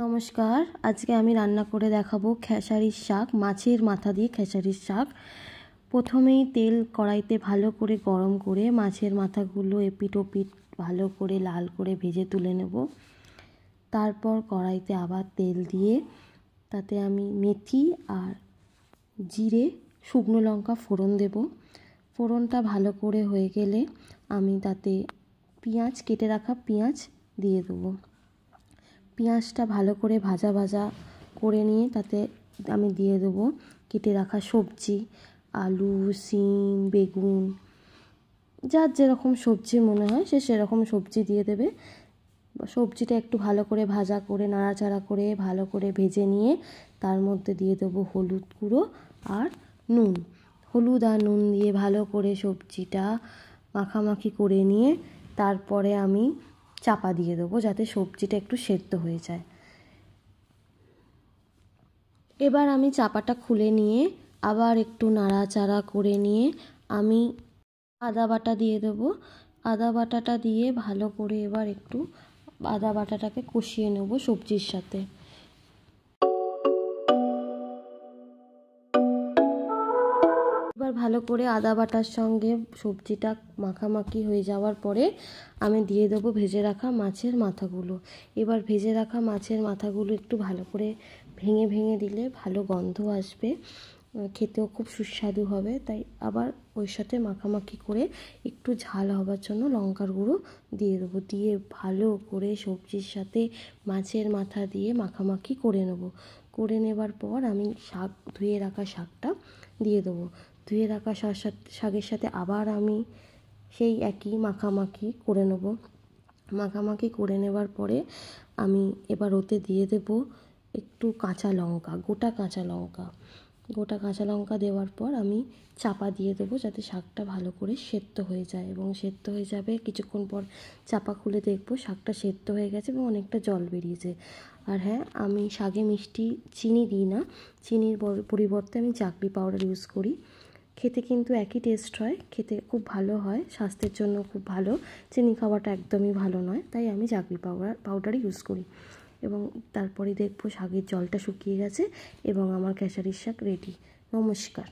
নমস্কার, আজকে আমি রান্না করে দেখাবো খেসারির শাক, মাছের মাথা দিয়ে খেসারির শাক। প্রথমেই তেল কড়াইতে ভালো করে গরম করে মাছের মাথাগুলো এপিট ওপিট ভালো করে লাল করে ভেজে তুলে নেব। তারপর কড়াইতে আবার তেল দিয়ে তাতে আমি মেথি আর জিরে শুকনো লঙ্কা ফোড়ন দেব। ফোড়নটা ভালো করে হয়ে গেলে আমি তাতে পেঁয়াজ কেটে রাখা পেঁয়াজ দিয়ে দেবো। পেঁয়াজটা ভালো করে ভাজা ভাজা করে নিয়ে তাতে আমি দিয়ে দেবো কেটে রাখা সবজি, আলু, শিম, বেগুন, যার যেরকম সবজি মনে হয় সে সেরকম সবজি দিয়ে দেবে। সবজিটা একটু ভালো করে ভাজা করে নাড়াচাড়া করে ভালো করে ভেজে নিয়ে তার মধ্যে দিয়ে দেবো হলুদ গুঁড়ো আর নুন। হলুদ আর নুন দিয়ে ভালো করে সবজিটা মাখামাখি করে নিয়ে তারপরে আমি চাপা দিয়ে দেবো যাতে সবজিটা একটু সেদ্ধ হয়ে যায়। এবার আমি চাপাটা খুলে নিয়ে আবার একটু নাড়াচাড়া করে নিয়ে আমি আদা বাটা দিয়ে দেবো। আদা বাটাটা দিয়ে ভালো করে এবার একটু আদা বাটাটাকে কষিয়ে নেব সবজির সাথে। এবার ভালো করে আদা বাটার সঙ্গে সবজিটা মাখামাখি হয়ে যাওয়ার পরে আমি দিয়ে দেবো ভেজে রাখা মাছের মাথাগুলো। এবার ভেজে রাখা মাছের মাথাগুলো একটু ভালো করে ভেঙে ভেঙে দিলে ভালো গন্ধ আসবে, খেতেও খুব সুস্বাদু হবে। তাই আবার ওই সাথে মাখামাখি করে একটু ঝাল হবার জন্য লঙ্কার গুঁড়ো দিয়ে দেবো। দিয়ে ভালো করে সবজির সাথে মাছের মাথা দিয়ে মাখামাখি করে নেব। করে নেবার পর আমি ধুয়ে রাখা শাকটা দিয়ে দেবো। ধুয়ে রাখা শাকের সাথে আবার আমি সেই একই মাখামাখি করে নেব। মাখামাখি করে নেবার পরে আমি এবার ওতে দিয়ে দেব একটু কাঁচা লঙ্কা, গোটা কাঁচা লঙ্কা দেওয়ার পর আমি চাপা দিয়ে দেবো যাতে শাকটা ভালো করে সেদ্ধ হয়ে যায়। এবং সেদ্ধ হয়ে যাবে, কিছুক্ষণ পর চাপা খুলে দেখবো শাকটা সেদ্ধ হয়ে গেছে এবং অনেকটা জল বেরিয়েছে। আর হ্যাঁ, আমি শাকে মিষ্টি চিনি দিই না, চিনির পরিবর্তে আমি চাকরি পাউডার ইউজ করি। খেতে কিন্তু একই টেস্ট হয়, খেতে খুব ভালো হয়, স্বাস্থ্যের জন্য খুব ভালো। চিনি খাওয়াটা একদমই ভালো নয়, তাই আমি চাকরি পাউডারই ইউজ করি। এবং তারপরে দেখবো শাকের জলটা শুকিয়ে গেছে এবং আমার খেসারির শাক রেডি। নমস্কার।